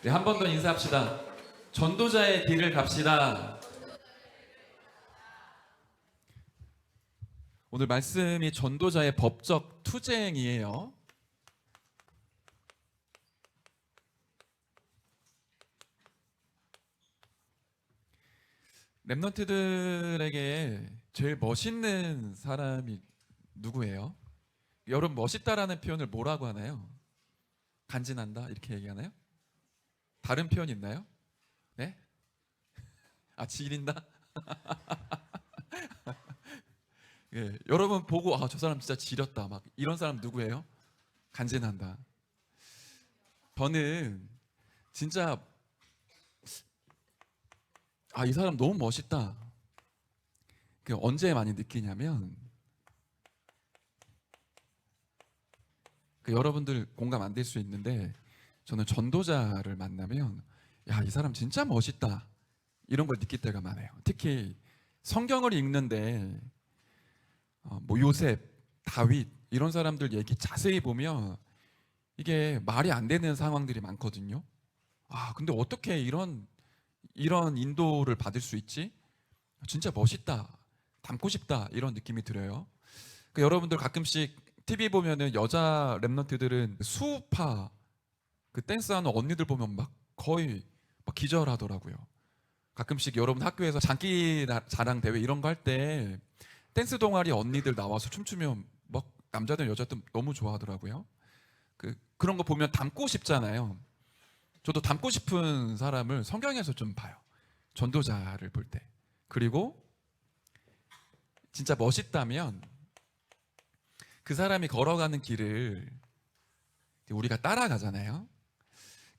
네, 한 번 더 인사합시다. 전도자의 길을 갑시다. 오늘 말씀이 전도자의 법적 투쟁이에요. 랩런트들에게 제일 멋있는 사람이 누구예요? 여러분, 멋있다라는 표현을 뭐라고 하나요? 간지난다 이렇게 얘기하나요? 다른 표현 있나요? 네? 아, 지린다? 예, 여러분 보고 저 사람 진짜 지렸다 막 이런 사람 누구예요? 간지난다. 저는 진짜 이 사람 너무 멋있다. 언제 많이 느끼냐면 여러분들 공감 안 될 수 있는데 저는 전도자를 만나면 이 사람 진짜 멋있다 이런 걸 느낄 때가 많아요. 특히 성경을 읽는데 뭐 요셉, 다윗 이런 사람들 얘기 자세히 보면 이게 말이 안 되는 상황들이 많거든요. 근데 어떻게 이런 인도를 받을 수 있지? 진짜 멋있다, 닮고 싶다 이런 느낌이 들어요. 여러분들 가끔씩 TV 보면은 여자 랩런트들은 수우파 댄스하는 언니들 보면 막 거의 막 기절하더라고요. 가끔씩 여러분 학교에서 장기 자랑 대회 이런 거 할 때 댄스 동아리 언니들 나와서 춤추면 막 남자들 여자들 너무 좋아하더라고요. 그런 거 보면 닮고 싶잖아요. 저도 닮고 싶은 사람을 성경에서 좀 봐요. 전도자를 볼 때. 그리고 진짜 멋있다면 그 사람이 걸어가는 길을 우리가 따라가잖아요.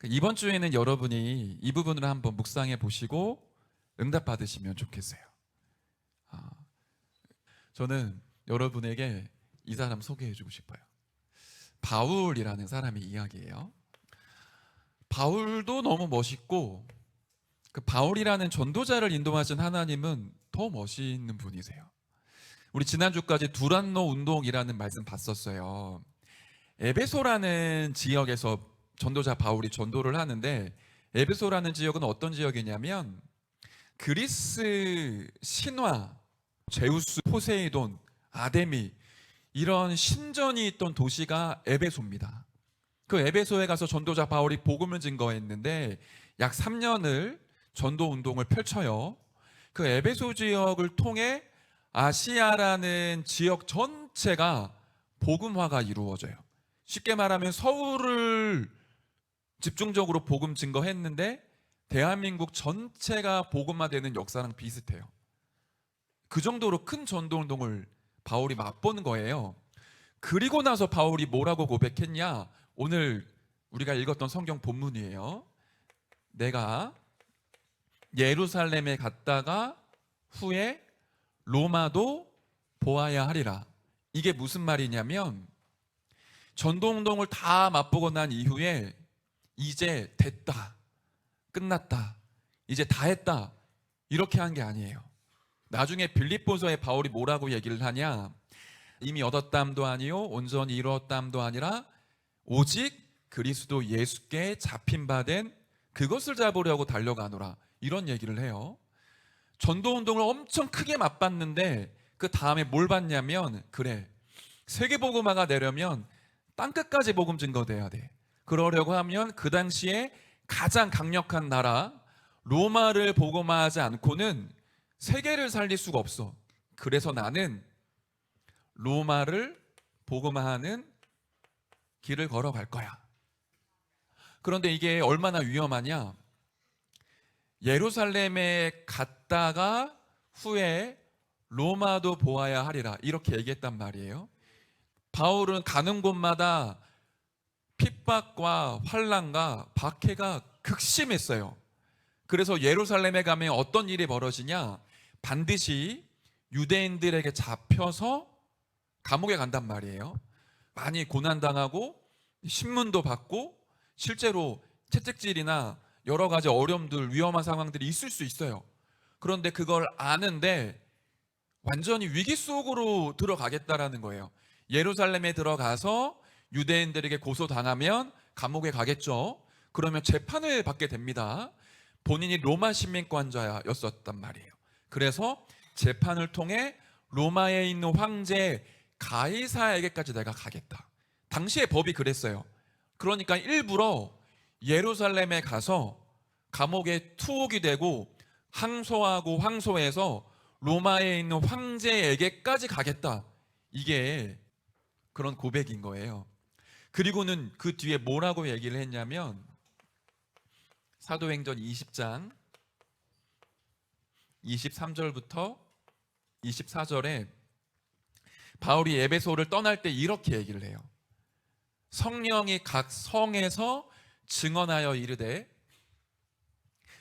이번 주에는 여러분이 이 부분을 한번 묵상해 보시고 응답 받으시면 좋겠어요. 저는 여러분에게 이 사람 소개해 주고 싶어요. 바울이라는 사람의 이야기예요. 바울도 너무 멋있고 바울이라는 전도자를 인도하신 하나님은 더 멋있는 분이세요. 우리 지난주까지 두란노 운동이라는 말씀 봤었어요. 에베소라는 지역에서 전도자 바울이 전도를 하는데, 에베소라는 지역은 어떤 지역이냐면 그리스 신화, 제우스, 포세이돈, 아데미 이런 신전이 있던 도시가 에베소입니다. 그 에베소에 가서 전도자 바울이 복음을 증거했는데 약 3년을 전도 운동을 펼쳐요. 그 에베소 지역을 통해 아시아라는 지역 전체가 복음화가 이루어져요. 쉽게 말하면 서울을 집중적으로 복음 증거했는데 대한민국 전체가 복음화되는 역사랑 비슷해요. 그 정도로 큰 전도 운동을 바울이 맛본 거예요. 그리고 나서 바울이 뭐라고 고백했냐? 오늘 우리가 읽었던 성경 본문이에요. 내가 예루살렘에 갔다가 후에 로마도 보아야 하리라. 이게 무슨 말이냐면 전도운동을 다 맛보고 난 이후에 이제 됐다, 끝났다, 이제 다 했다 이렇게 한 게 아니에요. 나중에 빌립보서에 바울이 뭐라고 얘기를 하냐? 이미 얻었담도 아니요 온전히 이루었담도 아니라 오직 그리스도 예수께 잡힌 바 된 그것을 잡으려고 달려가노라, 이런 얘기를 해요. 전도운동을 엄청 크게 맛봤는데 그 다음에 뭘 봤냐면, 그래, 세계복음화가 되려면 땅끝까지 복음 증거돼야 돼. 그러려고 하면 그 당시에 가장 강력한 나라 로마를 복음화하지 않고는 세계를 살릴 수가 없어. 그래서 나는 로마를 복음화하는 길을 걸어갈 거야. 그런데 이게 얼마나 위험하냐? 예루살렘에 갔다가 후에 로마도 보아야 하리라, 이렇게 얘기했단 말이에요. 바울은 가는 곳마다 핍박과 환난과 박해가 극심했어요. 그래서 예루살렘에 가면 어떤 일이 벌어지냐? 반드시 유대인들에게 잡혀서 감옥에 간단 말이에요. 많이 고난당하고 신문도 받고 실제로 채찍질이나 여러 가지 어려움들, 위험한 상황들이 있을 수 있어요. 그런데 그걸 아는데 완전히 위기 속으로 들어가겠다라는 거예요. 예루살렘에 들어가서 유대인들에게 고소당하면 감옥에 가겠죠. 그러면 재판을 받게 됩니다. 본인이 로마 시민권자였었단 말이에요. 그래서 재판을 통해 로마에 있는 황제 가이사에게까지 내가 가겠다. 당시의 법이 그랬어요. 그러니까 일부러 예루살렘에 가서 감옥에 투옥이 되고 항소하고 항소해서 로마에 있는 황제에게까지 가겠다. 이게 그런 고백인 거예요. 그리고는 그 뒤에 뭐라고 얘기를 했냐면 사도행전 20장 23절부터 24절에 바울이 에베소를 떠날 때 이렇게 얘기를 해요. 성령이 각 성에서 증언하여 이르되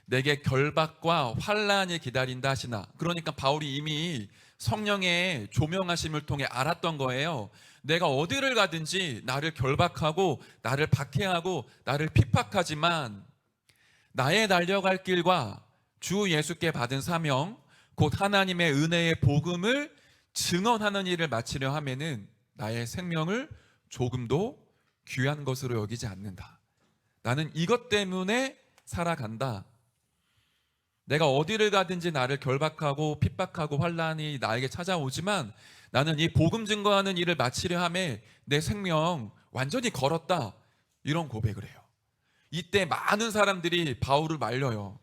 내게 결박과 환난이 기다린다 하시나. 그러니까 바울이 이미 성령의 조명하심을 통해 알았던 거예요. 내가 어디를 가든지 나를 결박하고 나를 박해하고 나를 핍박하지만 나의 달려갈 길과 주 예수께 받은 사명 곧 하나님의 은혜의 복음을 증언하는 일을 마치려 하면은 나의 생명을 조금도 귀한 것으로 여기지 않는다. 나는 이것 때문에 살아간다. 내가 어디를 가든지 나를 결박하고 핍박하고 환난이 나에게 찾아오지만 나는 이 복음 증거하는 일을 마치려 함에 내 생명 완전히 걸었다. 이런 고백을 해요. 이때 많은 사람들이 바울을 말려요.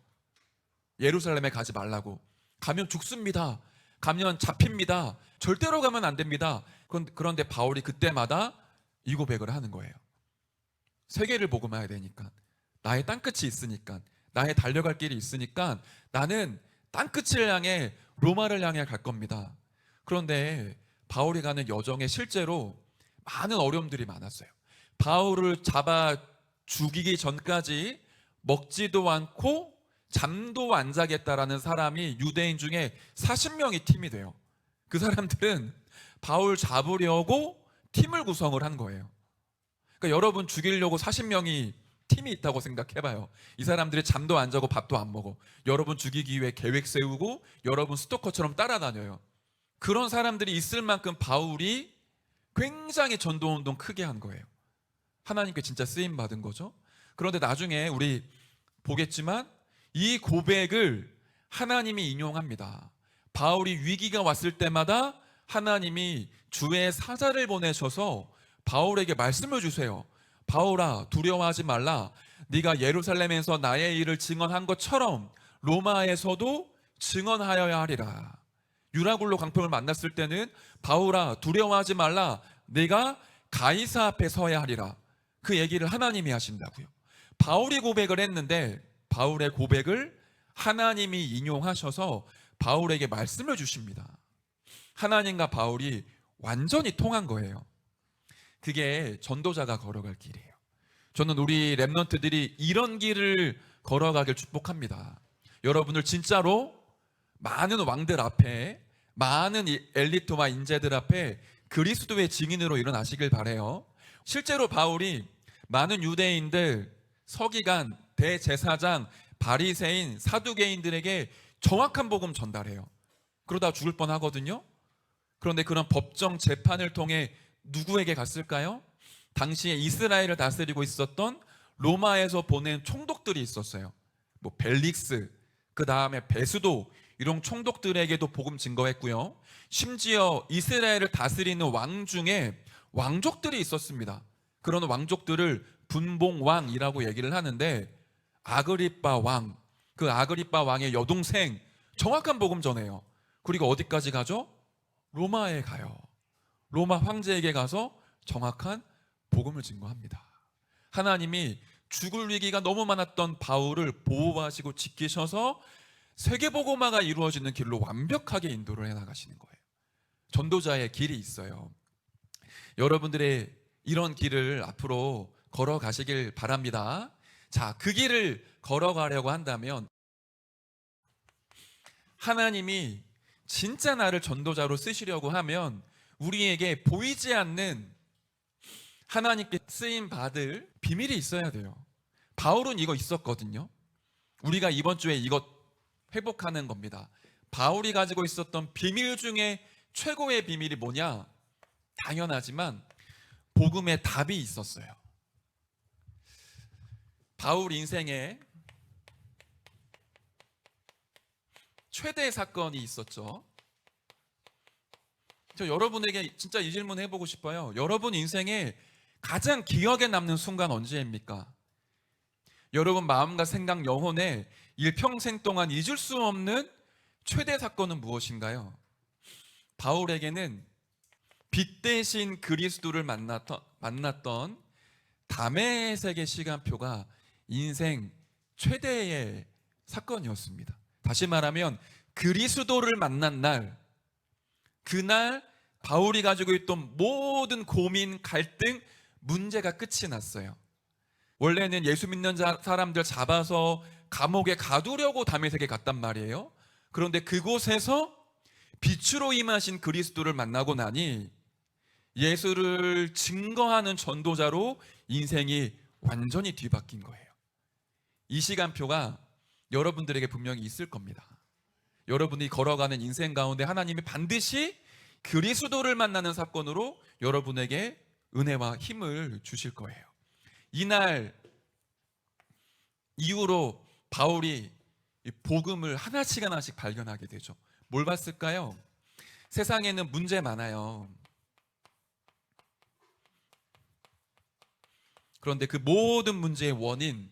예루살렘에 가지 말라고. 가면 죽습니다. 가면 잡힙니다. 절대로 가면 안 됩니다. 그런데 바울이 그때마다 이 고백을 하는 거예요. 세계를 복음해야 되니까, 나의 땅끝이 있으니까, 나의 달려갈 길이 있으니까 나는 땅끝을 향해 로마를 향해 갈 겁니다. 그런데 바울이 가는 여정에 실제로 많은 어려움들이 많았어요. 바울을 잡아 죽이기 전까지 먹지도 않고 잠도 안 자겠다라는 사람이 유대인 중에 40명이 팀이 돼요. 그 사람들은 바울 잡으려고 팀을 구성을 한 거예요. 그러니까 여러분 죽이려고 40명이 팀이 있다고 생각해봐요. 이 사람들이 잠도 안 자고 밥도 안 먹어. 여러분 죽이기 위해 계획 세우고 여러분 스토커처럼 따라다녀요. 그런 사람들이 있을 만큼 바울이 굉장히 전도운동 크게 한 거예요. 하나님께 진짜 쓰임 받은 거죠. 그런데 나중에 우리 보겠지만 이 고백을 하나님이 인용합니다. 바울이 위기가 왔을 때마다 하나님이 주의 사자를 보내셔서 바울에게 말씀을 주세요. 바울아, 두려워하지 말라. 네가 예루살렘에서 나의 일을 증언한 것처럼 로마에서도 증언하여야 하리라. 유라굴로 강평을 만났을 때는 바울아, 두려워하지 말라. 네가 가이사 앞에 서야 하리라. 그 얘기를 하나님이 하신다고요. 바울이 고백을 했는데 바울의 고백을 하나님이 인용하셔서 바울에게 말씀을 주십니다. 하나님과 바울이 완전히 통한 거예요. 그게 전도자가 걸어갈 길이에요. 저는 우리 랩런트들이 이런 길을 걸어가길 축복합니다. 여러분들 진짜로 많은 왕들 앞에, 많은 엘리트와 인재들 앞에 그리스도의 증인으로 일어나시길 바라요. 실제로 바울이 많은 유대인들, 서기관, 대제사장, 바리새인, 사두개인들에게 정확한 복음 전달해요. 그러다 죽을 뻔하거든요. 그런데 그런 법정 재판을 통해 누구에게 갔을까요? 당시에 이스라엘을 다스리고 있었던 로마에서 보낸 총독들이 있었어요. 뭐 벨릭스, 그 다음에 베스도, 이런 총독들에게도 복음 증거했고요. 심지어 이스라엘을 다스리는 왕 중에 왕족들이 있었습니다. 그런 왕족들을 분봉왕이라고 얘기를 하는데 아그리빠 왕, 그 아그리빠 왕의 여동생 정확한 복음 전해요. 그리고 어디까지 가죠? 로마에 가요. 로마 황제에게 가서 정확한 복음을 증거합니다. 하나님이 죽을 위기가 너무 많았던 바울을 보호하시고 지키셔서 세계복음화가 이루어지는 길로 완벽하게 인도를 해나가시는 거예요. 전도자의 길이 있어요. 여러분들의 이런 길을 앞으로 걸어가시길 바랍니다. 자, 그 길을 걸어가려고 한다면 하나님이 진짜 나를 전도자로 쓰시려고 하면 우리에게 보이지 않는 하나님께 쓰임 받을 비밀이 있어야 돼요. 바울은 이거 있었거든요. 우리가 이번 주에 이것 회복하는 겁니다. 바울이 가지고 있었던 비밀 중에 최고의 비밀이 뭐냐? 당연하지만 복음의 답이 있었어요. 바울 인생에 최대 사건이 있었죠. 저 여러분에게 진짜 이 질문 해보고 싶어요. 여러분 인생에 가장 기억에 남는 순간 언제입니까? 여러분 마음과 생각, 영혼에 일평생 동안 잊을 수 없는 최대 사건은 무엇인가요? 바울에게는 빛 대신 그리스도를 만났던 다메섹의 시간표가 인생 최대의 사건이었습니다. 다시 말하면 그리스도를 만난 날, 그날 바울이 가지고 있던 모든 고민, 갈등, 문제가 끝이 났어요. 원래는 예수 믿는 사람들 잡아서 감옥에 가두려고 다메섹에 갔단 말이에요. 그런데 그곳에서 빛으로 임하신 그리스도를 만나고 나니 예수를 증거하는 전도자로 인생이 완전히 뒤바뀐 거예요. 이 시간표가 여러분들에게 분명히 있을 겁니다. 여러분이 걸어가는 인생 가운데 하나님이 반드시 그리스도를 만나는 사건으로 여러분에게 은혜와 힘을 주실 거예요. 이날 이후로 바울이 복음을 하나씩 하나씩 발견하게 되죠. 뭘 봤을까요? 세상에는 문제 많아요. 그런데 그 모든 문제의 원인,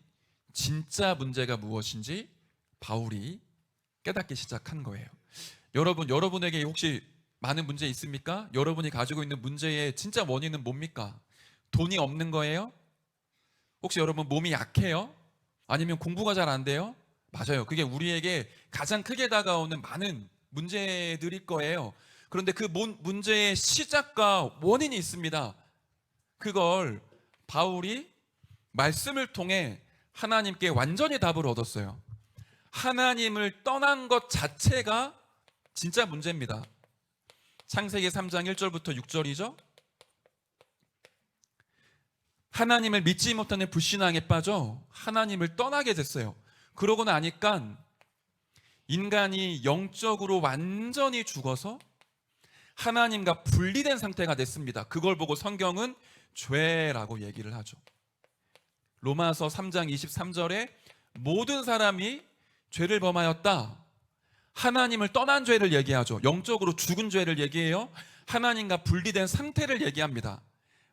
진짜 문제가 무엇인지 바울이 깨닫기 시작한 거예요. 여러분에게 혹시 많은 문제 있습니까? 여러분이 가지고 있는 문제의 진짜 원인은 뭡니까? 돈이 없는 거예요? 혹시 여러분 몸이 약해요? 아니면 공부가 잘 안 돼요? 맞아요. 그게 우리에게 가장 크게 다가오는 많은 문제들일 거예요. 그런데 그 문제의 시작과 원인이 있습니다. 그걸 바울이 말씀을 통해 하나님께 완전히 답을 얻었어요. 하나님을 떠난 것 자체가 진짜 문제입니다. 창세기 3장 1절부터 6절이죠. 하나님을 믿지 못하는 불신앙에 빠져 하나님을 떠나게 됐어요. 그러고 나니까 인간이 영적으로 완전히 죽어서 하나님과 분리된 상태가 됐습니다. 그걸 보고 성경은 죄라고 얘기를 하죠. 로마서 3장 23절에 모든 사람이 죄를 범하였다. 하나님을 떠난 죄를 얘기하죠. 영적으로 죽은 죄를 얘기해요. 하나님과 분리된 상태를 얘기합니다.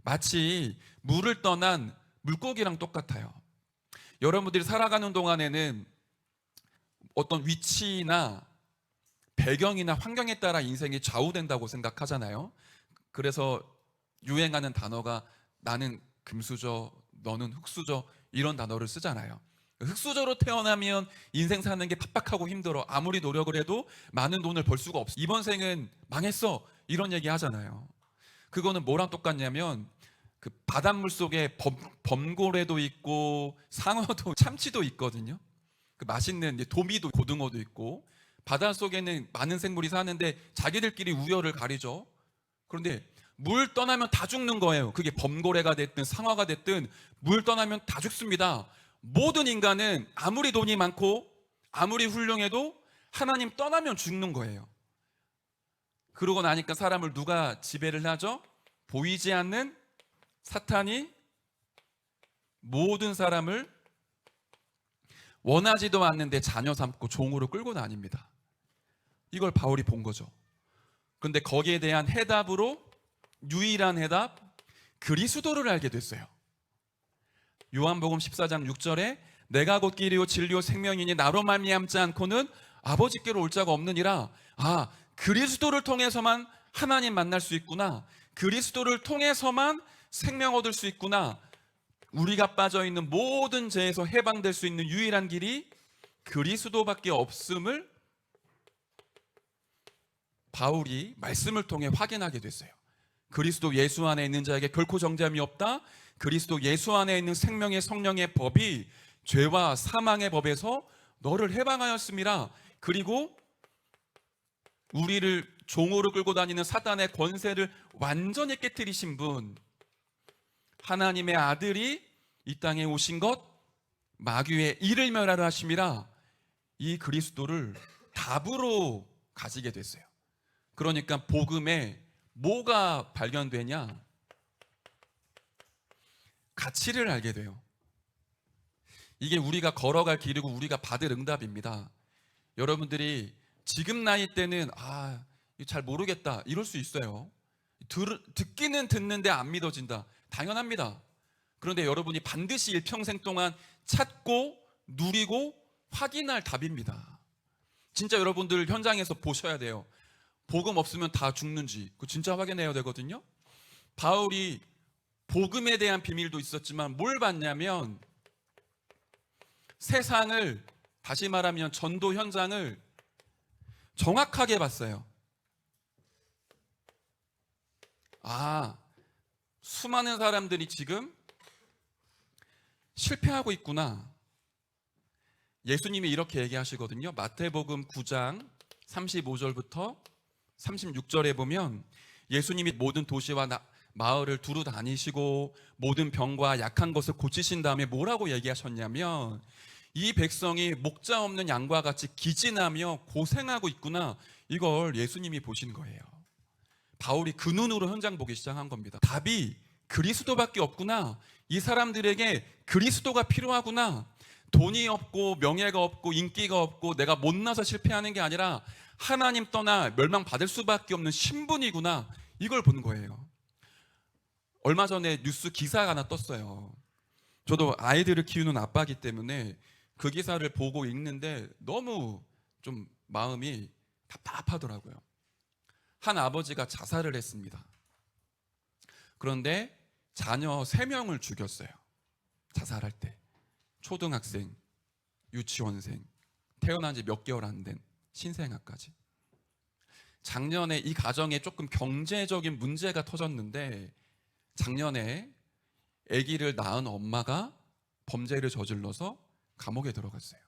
마치 물을 떠난 물고기랑 똑같아요. 여러분들이 살아가는 동안에는 어떤 위치나 배경이나 환경에 따라 인생이 좌우된다고 생각하잖아요. 그래서 유행하는 단어가 나는 금수저, 너는 흙수저 이런 단어를 쓰잖아요. 흙수저로 태어나면 인생 사는 게 팍팍하고 힘들어. 아무리 노력을 해도 많은 돈을 벌 수가 없어. 이번 생은 망했어. 이런 얘기 하잖아요. 그거는 뭐랑 똑같냐면 그 바닷물 속에 범고래도 있고 상어도 참치도 있거든요. 그 맛있는 도미도 고등어도 있고 바닷속에는 많은 생물이 사는데 자기들끼리 우열을 가리죠. 그런데 물 떠나면 다 죽는 거예요. 그게 범고래가 됐든 상어가 됐든 물 떠나면 다 죽습니다. 모든 인간은 아무리 돈이 많고 아무리 훌륭해도 하나님 떠나면 죽는 거예요. 그러고 나니까 사람을 누가 지배를 하죠? 보이지 않는 사탄이 모든 사람을 원하지도 않는데 자녀 삼고 종으로 끌고 다닙니다. 이걸 바울이 본 거죠. 그런데 거기에 대한 해답으로 유일한 해답, 그리스도를 알게 됐어요. 요한복음 14장 6절에 내가 곧 길이요 진리요 생명이니 나로 말미암지 않고는 아버지께로 올 자가 없느니라. 아, 그리스도를 통해서만 하나님 만날 수 있구나. 그리스도를 통해서만 생명 얻을 수 있구나. 우리가 빠져 있는 모든 죄에서 해방될 수 있는 유일한 길이 그리스도밖에 없음을 바울이 말씀을 통해 확인하게 됐어요. 그리스도 예수 안에 있는 자에게 결코 정죄함이 없다. 그리스도 예수 안에 있는 생명의 성령의 법이 죄와 사망의 법에서 너를 해방하였음이라. 그리고 우리를 종으로 끌고 다니는 사단의 권세를 완전히 깨뜨리신 분, 하나님의 아들이 이 땅에 오신 것, 마귀의 이를 멸하려 하심이라. 이 그리스도를 답으로 가지게 됐어요. 그러니까 복음에 뭐가 발견되냐? 가치를 알게 돼요. 이게 우리가 걸어갈 길이고 우리가 받을 응답입니다. 여러분들이 지금 나이 때는 이거 잘 모르겠다 이럴 수 있어요. 듣기는 듣는데 안 믿어진다. 당연합니다. 그런데 여러분이 반드시 일평생 동안 찾고 누리고 확인할 답입니다. 진짜 여러분들 현장에서 보셔야 돼요. 복음 없으면 다 죽는지 그거 진짜 확인해야 되거든요. 바울이 복음에 대한 비밀도 있었지만 뭘 봤냐면 세상을, 다시 말하면 전도 현장을 정확하게 봤어요. 수많은 사람들이 지금 실패하고 있구나. 예수님이 이렇게 얘기하시거든요. 마태복음 9장 35절부터 36절에 보면 예수님이 모든 도시와 마을을 두루 다니시고 모든 병과 약한 것을 고치신 다음에 뭐라고 얘기하셨냐면 이 백성이 목자 없는 양과 같이 기진하며 고생하고 있구나. 이걸 예수님이 보신 거예요. 바울이 그 눈으로 현장 보기 시작한 겁니다. 답이 그리스도밖에 없구나. 이 사람들에게 그리스도가 필요하구나. 돈이 없고 명예가 없고 인기가 없고 내가 못나서 실패하는 게 아니라 하나님 떠나 멸망받을 수밖에 없는 신분이구나. 이걸 본 거예요. 얼마 전에 뉴스 기사가 하나 떴어요. 저도 아이들을 키우는 아빠이기 때문에 그 기사를 보고 읽는데 너무 좀 마음이 답답하더라고요. 한 아버지가 자살을 했습니다. 그런데 자녀 3명을 죽였어요. 자살할 때. 초등학생, 유치원생, 태어난 지 몇 개월 안 된 신생아까지. 작년에 이 가정에 조금 경제적인 문제가 터졌는데 작년에 아기를 낳은 엄마가 범죄를 저질러서 감옥에 들어갔어요.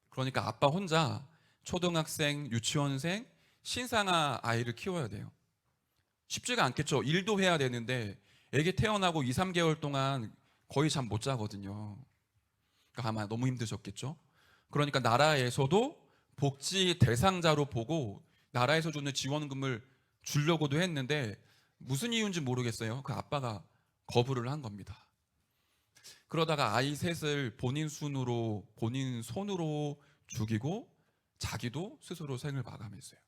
그러니까 아빠 혼자 초등학생, 유치원생, 신생아 아이를 키워야 돼요. 쉽지가 않겠죠. 일도 해야 되는데 아기 태어나고 2, 3개월 동안 거의 잠 못 자거든요. 그러니까 아마 너무 힘드셨겠죠. 그러니까 나라에서도 복지 대상자로 보고 나라에서 주는 지원금을 주려고도 했는데 무슨 이유인지 모르겠어요. 그 아빠가 거부를 한 겁니다. 그러다가 아이 셋을 본인 손으로 죽이고 자기도 스스로 생을 마감했어요.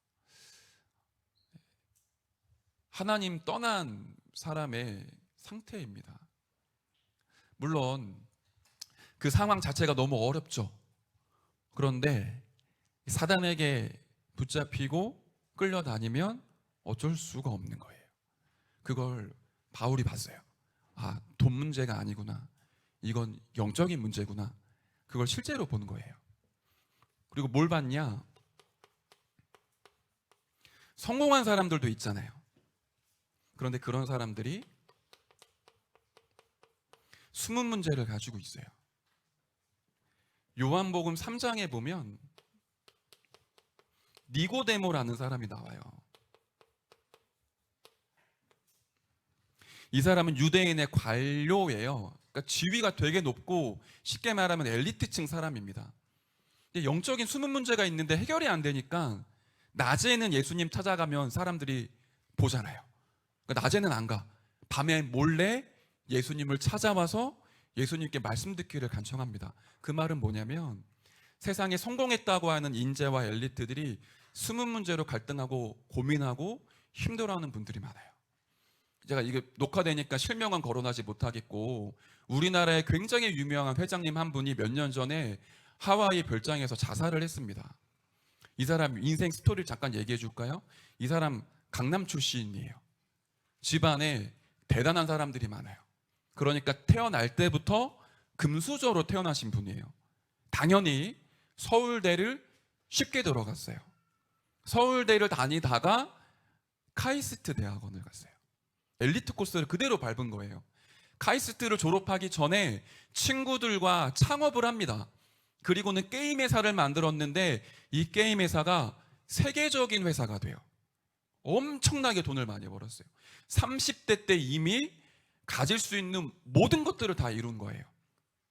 하나님 떠난 사람의 상태입니다. 물론 그 상황 자체가 너무 어렵죠. 그런데 사단에게 붙잡히고 끌려다니면 어쩔 수가 없는 거예요. 그걸 바울이 봤어요. 돈 문제가 아니구나. 이건 영적인 문제구나. 그걸 실제로 본 거예요. 그리고 뭘 봤냐? 성공한 사람들도 있잖아요. 그런데 그런 사람들이 숨은 문제를 가지고 있어요. 요한복음 3장에 보면 니고데모라는 사람이 나와요. 이 사람은 유대인의 관료예요. 그러니까 지위가 되게 높고 쉽게 말하면 엘리트층 사람입니다. 근데 영적인 숨은 문제가 있는데 해결이 안 되니까 낮에는 예수님 찾아가면 사람들이 보잖아요. 그러니까 낮에는 안 가. 밤에 몰래 예수님을 찾아와서 예수님께 말씀 듣기를 간청합니다. 그 말은 뭐냐면 세상에 성공했다고 하는 인재와 엘리트들이 숨은 문제로 갈등하고 고민하고 힘들어하는 분들이 많아요. 제가 이게 녹화되니까 실명은 거론하지 못하겠고 우리나라에 굉장히 유명한 회장님 한 분이 몇 년 전에 하와이 별장에서 자살을 했습니다. 이 사람 인생 스토리를 잠깐 얘기해 줄까요? 이 사람 강남 출신이에요. 집안에 대단한 사람들이 많아요. 그러니까 태어날 때부터 금수저로 태어나신 분이에요. 당연히 서울대를 쉽게 들어갔어요. 서울대를 다니다가 카이스트 대학원을 갔어요. 엘리트 코스를 그대로 밟은 거예요. 카이스트를 졸업하기 전에 친구들과 창업을 합니다. 그리고는 게임 회사를 만들었는데 이 게임 회사가 세계적인 회사가 돼요. 엄청나게 돈을 많이 벌었어요. 30대 때 이미 가질 수 있는 모든 것들을 다 이룬 거예요.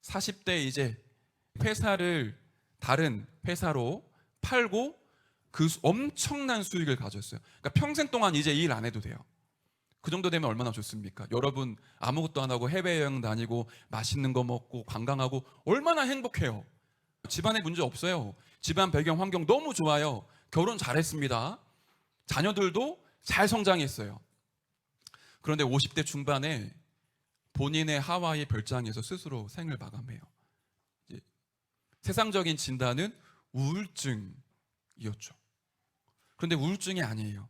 40대 이제 회사를 다른 회사로 팔고 그 엄청난 수익을 가졌어요. 그러니까 평생 동안 이제 일 안 해도 돼요. 그 정도 되면 얼마나 좋습니까? 여러분 아무것도 안 하고 해외여행 다니고 맛있는 거 먹고 관광하고 얼마나 행복해요. 집안에 문제 없어요. 집안 배경 환경 너무 좋아요. 결혼 잘했습니다. 자녀들도 잘 성장했어요. 그런데 50대 중반에 본인의 하와이 별장에서 스스로 생을 마감해요. 세상적인 진단은 우울증이었죠. 그런데 우울증이 아니에요.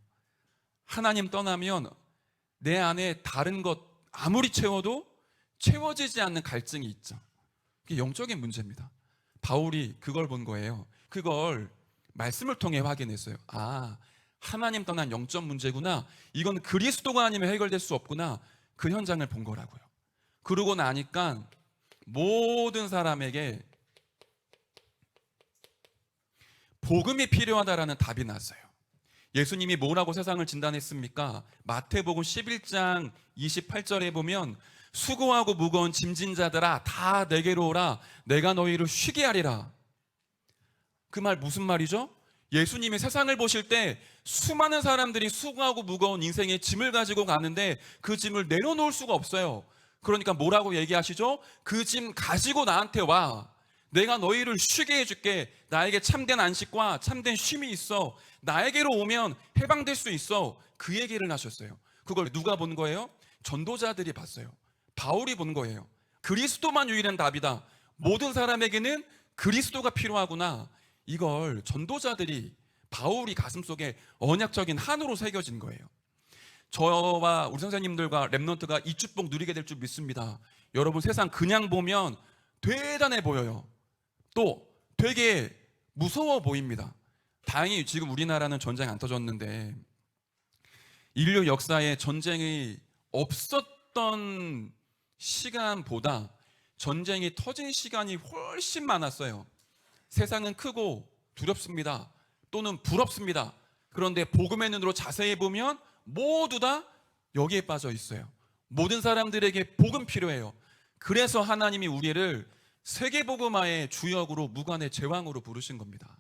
하나님 떠나면 내 안에 다른 것 아무리 채워도 채워지지 않는 갈증이 있죠. 그게 영적인 문제입니다. 바울이 그걸 본 거예요. 그걸 말씀을 통해 확인했어요. 아, 하나님 떠난 영적 문제구나. 이건 그리스도가 아니면 해결될 수 없구나. 그 현장을 본 거라고요. 그러고 나니까 모든 사람에게 복음이 필요하다라는 답이 났어요. 예수님이 뭐라고 세상을 진단했습니까? 마태복음 11장 28절에 보면 수고하고 무거운 짐진 자들아 다 내게로 오라 내가 너희를 쉬게 하리라. 그 말 무슨 말이죠? 예수님이 세상을 보실 때 수많은 사람들이 수고하고 무거운 인생의 짐을 가지고 가는데 그 짐을 내려놓을 수가 없어요. 그러니까 뭐라고 얘기하시죠? 그 짐 가지고 나한테 와. 내가 너희를 쉬게 해줄게. 나에게 참된 안식과 참된 쉼이 있어. 나에게로 오면 해방될 수 있어. 그 얘기를 하셨어요. 그걸 누가 본 거예요? 전도자들이 봤어요. 바울이 본 거예요. 그리스도만 유일한 답이다. 모든 사람에게는 그리스도가 필요하구나. 이걸 전도자들이 바울이 가슴속에 언약적인 한으로 새겨진 거예요. 저와 우리 선생님들과 랩넌트가 이 축복 누리게 될 줄 믿습니다. 여러분 세상 그냥 보면 대단해 보여요. 또 되게 무서워 보입니다. 다행히 지금 우리나라는 전쟁 안 터졌는데 인류 역사에 전쟁이 없었던 시간보다 전쟁이 터진 시간이 훨씬 많았어요. 세상은 크고 두렵습니다. 또는 부럽습니다. 그런데 복음의 눈으로 자세히 보면 모두 다 여기에 빠져 있어요. 모든 사람들에게 복음 필요해요. 그래서 하나님이 우리를 세계복음화의 주역으로 무관의 제왕으로 부르신 겁니다.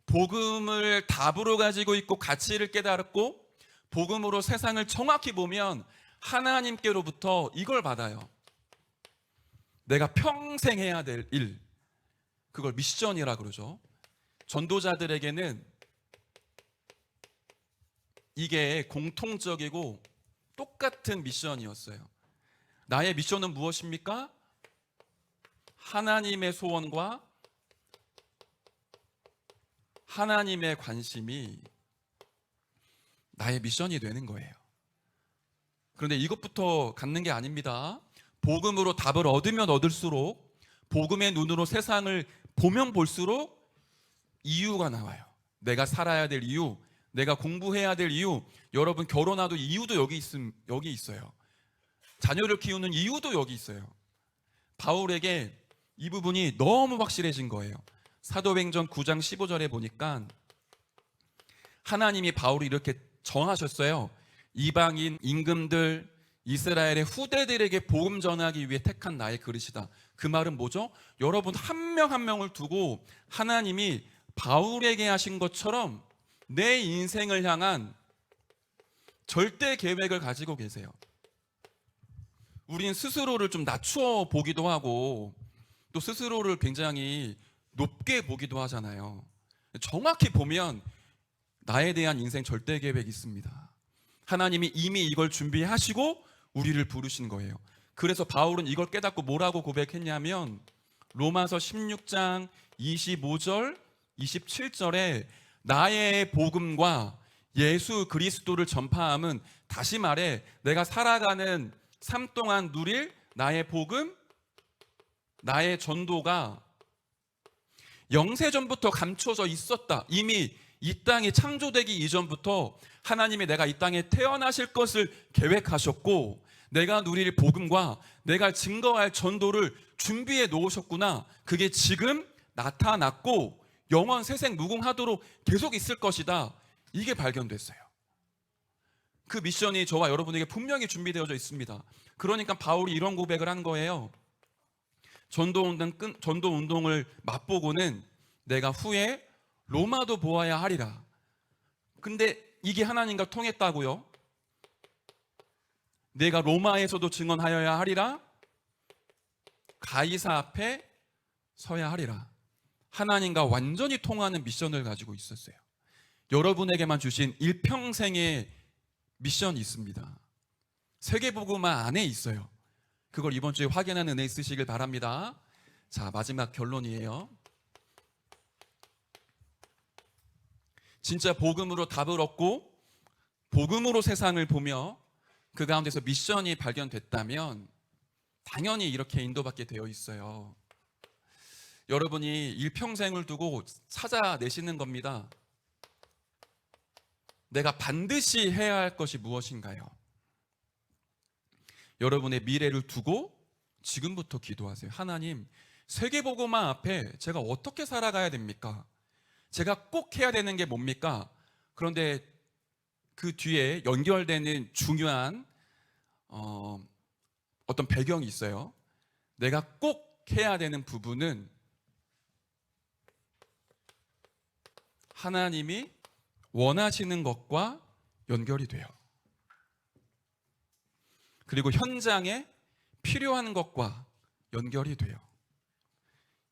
복음을 답으로 가지고 있고 가치를 깨달았고 복음으로 세상을 정확히 보면 하나님께로부터 이걸 받아요. 내가 평생 해야 될 일, 그걸 미션이라 그러죠. 전도자들에게는 이게 공통적이고 똑같은 미션이었어요. 나의 미션은 무엇입니까? 하나님의 소원과 하나님의 관심이 나의 미션이 되는 거예요. 그런데 이것부터 갖는 게 아닙니다. 복음으로 답을 얻으면 얻을수록 복음의 눈으로 세상을 보면 볼수록 이유가 나와요. 내가 살아야 될 이유, 내가 공부해야 될 이유, 여러분 결혼하도 이유도 여기 있어요. 자녀를 키우는 이유도 여기 있어요. 바울에게 이 부분이 너무 확실해진 거예요. 사도행전 9장 15절에 보니까 하나님이 바울이 이렇게 정하셨어요. 이방인 임금들 이스라엘의 후대들에게 복음 전하기 위해 택한 나의 그릇이다. 그 말은 뭐죠? 여러분 한 명 한 명을 두고 하나님이 바울에게 하신 것처럼 내 인생을 향한 절대 계획을 가지고 계세요. 우린 스스로를 좀 낮추어 보기도 하고 또 스스로를 굉장히 높게 보기도 하잖아요. 정확히 보면 나에 대한 인생 절대 계획이 있습니다. 하나님이 이미 이걸 준비하시고 우리를 부르신 거예요. 그래서 바울은 이걸 깨닫고 뭐라고 고백했냐면 로마서 16장 25절 27절에 나의 복음과 예수 그리스도를 전파함은, 다시 말해 내가 살아가는 삶 동안 누릴 나의 복음, 나의 전도가 영세전부터 감춰져 있었다. 이미 이 땅이 창조되기 이전부터 하나님이 내가 이 땅에 태어나실 것을 계획하셨고 내가 누릴 복음과 내가 증거할 전도를 준비해 놓으셨구나. 그게 지금 나타났고 영원 세생 무궁하도록 계속 있을 것이다. 이게 발견됐어요. 그 미션이 저와 여러분에게 분명히 준비되어져 있습니다. 그러니까 바울이 이런 고백을 한 거예요. 전도운동을 맛보고는 내가 후에 로마도 보아야 하리라. 근데 이게 하나님과 통했다고요? 내가 로마에서도 증언하여야 하리라. 가이사 앞에 서야 하리라. 하나님과 완전히 통하는 미션을 가지고 있었어요. 여러분에게만 주신 일평생의 미션이 있습니다. 세계복음화 안에 있어요. 그걸 이번 주에 확인하는 은혜 있으시길 바랍니다. 자, 마지막 결론이에요. 진짜 복음으로 답을 얻고 복음으로 세상을 보며 그 가운데서 미션이 발견됐다면 당연히 이렇게 인도받게 되어 있어요. 여러분이 일평생을 두고 찾아내시는 겁니다. 내가 반드시 해야 할 것이 무엇인가요? 여러분의 미래를 두고 지금부터 기도하세요. 하나님, 세계복음화 앞에 제가 어떻게 살아가야 됩니까? 제가 꼭 해야 되는 게 뭡니까? 그런데 그 뒤에 연결되는 중요한 어떤 배경이 있어요. 내가 꼭 해야 되는 부분은 하나님이 원하시는 것과 연결이 돼요. 그리고 현장에 필요한 것과 연결이 돼요.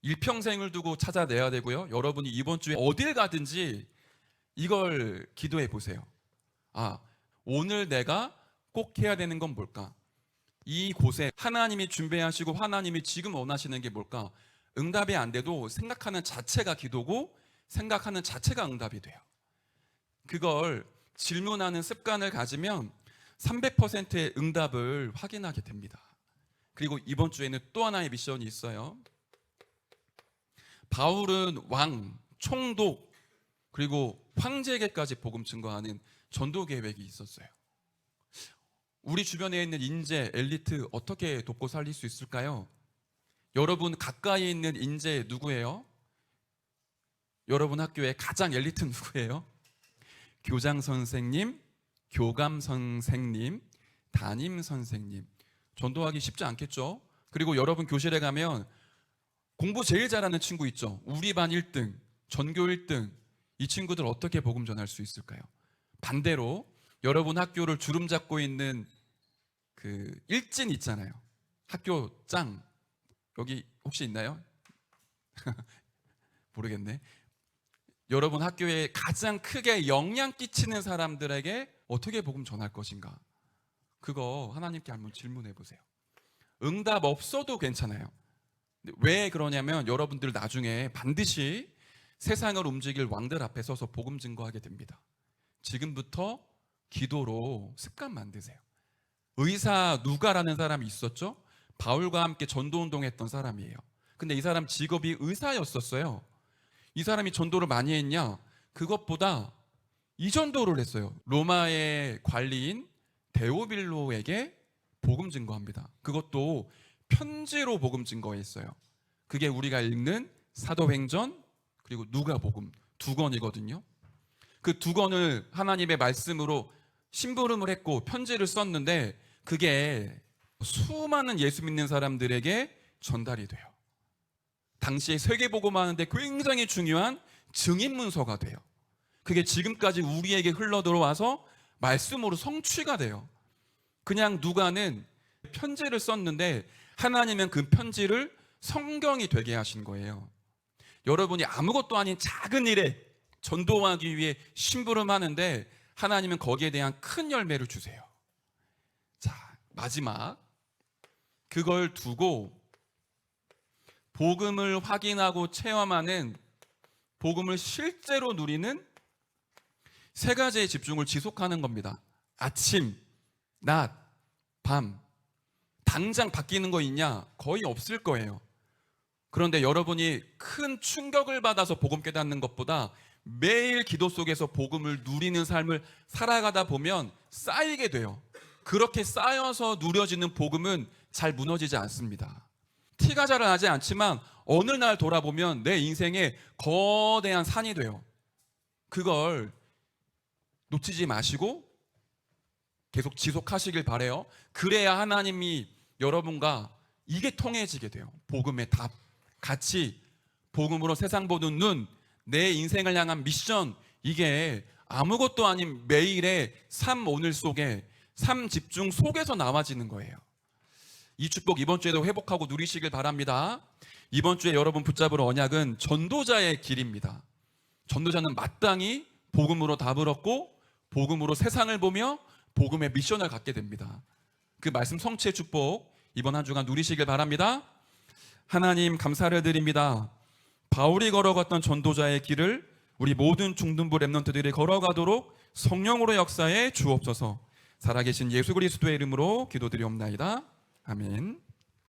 일평생을 두고 찾아내야 되고요. 여러분이 이번 주에 어딜 가든지 이걸 기도해 보세요. 아, 오늘 내가 꼭 해야 되는 건 뭘까? 이곳에 하나님이 준비하시고 하나님이 지금 원하시는 게 뭘까? 응답이 안 돼도 생각하는 자체가 기도고 생각하는 자체가 응답이 돼요. 그걸 질문하는 습관을 가지면 300%의 응답을 확인하게 됩니다. 그리고 이번 주에는 또 하나의 미션이 있어요. 바울은 왕, 총독, 그리고 황제에게까지 복음 증거하는 전도 계획이 있었어요. 우리 주변에 있는 인재, 엘리트 어떻게 돕고 살릴 수 있을까요? 여러분 가까이 있는 인재 누구예요? 여러분 학교의 가장 엘리트 누구예요? 교장 선생님, 교감 선생님, 담임 선생님. 전도하기 쉽지 않겠죠? 그리고 여러분 교실에 가면 공부 제일 잘하는 친구 있죠? 우리 반 1등, 전교 1등. 이 친구들 어떻게 복음 전할 수 있을까요? 반대로 여러분 학교를 주름 잡고 있는 그 일진 있잖아요. 학교 짱. 여기 혹시 있나요? 모르겠네. 여러분 학교에 가장 크게 영향 끼치는 사람들에게 어떻게 복음 전할 것인가? 그거 하나님께 한번 질문해 보세요. 응답 없어도 괜찮아요. 왜 그러냐면 여러분들 나중에 반드시 세상을 움직일 왕들 앞에 서서 복음 증거하게 됩니다. 지금부터 기도로 습관 만드세요. 의사 누가라는 사람이 있었죠? 바울과 함께 전도운동했던 사람이에요. 근데 이 사람 직업이 의사였었어요. 이 사람이 전도를 많이 했냐? 그것보다 이 전도를 했어요. 로마의 관리인 데오빌로에게 복음 증거합니다. 그것도 편지로 복음 증거했어요. 그게 우리가 읽는 사도행전 그리고 누가복음 2권이거든요. 그 2권을 하나님의 말씀으로 심부름을 했고 편지를 썼는데 그게 수많은 예수 믿는 사람들에게 전달이 돼요. 당시에 세계복음화하는데 굉장히 중요한 증인 문서가 돼요. 그게 지금까지 우리에게 흘러들어와서 말씀으로 성취가 돼요. 그냥 누가는 편지를 썼는데 하나님은 그 편지를 성경이 되게 하신 거예요. 여러분이 아무것도 아닌 작은 일에 전도하기 위해 심부름하는데 하나님은 거기에 대한 큰 열매를 주세요. 자, 마지막 그걸 두고 복음을 확인하고 체험하는 복음을 실제로 누리는 세 가지의 집중을 지속하는 겁니다. 아침, 낮, 밤. 당장 바뀌는 거 있냐? 거의 없을 거예요. 그런데 여러분이 큰 충격을 받아서 복음 깨닫는 것보다 매일 기도 속에서 복음을 누리는 삶을 살아가다 보면 쌓이게 돼요. 그렇게 쌓여서 누려지는 복음은 잘 무너지지 않습니다. 티가 잘 나지 않지만 어느 날 돌아보면 내 인생에 거대한 산이 돼요. 그걸 놓치지 마시고 계속 지속하시길 바래요. 그래야 하나님이 여러분과 이게 통해지게 돼요. 복음의 답, 같이 복음으로 세상 보는 눈, 내 인생을 향한 미션, 이게 아무것도 아닌 매일의 삶 오늘 속에 삶 집중 속에서 나와지는 거예요. 이 축복 이번 주에도 회복하고 누리시길 바랍니다. 이번 주에 여러분 붙잡을 언약은 전도자의 길입니다. 전도자는 마땅히 복음으로 답을 얻고 복음으로 세상을 보며 복음의 미션을 갖게 됩니다. 그 말씀 성취의 축복 이번 한 주간 누리시길 바랍니다. 하나님 감사를 드립니다. 바울이 걸어갔던 전도자의 길을 우리 모든 중등부 랩런트들이 걸어가도록 성령으로 역사에 주옵소서. 살아계신 예수 그리스도의 이름으로 기도드리옵나이다. 아멘.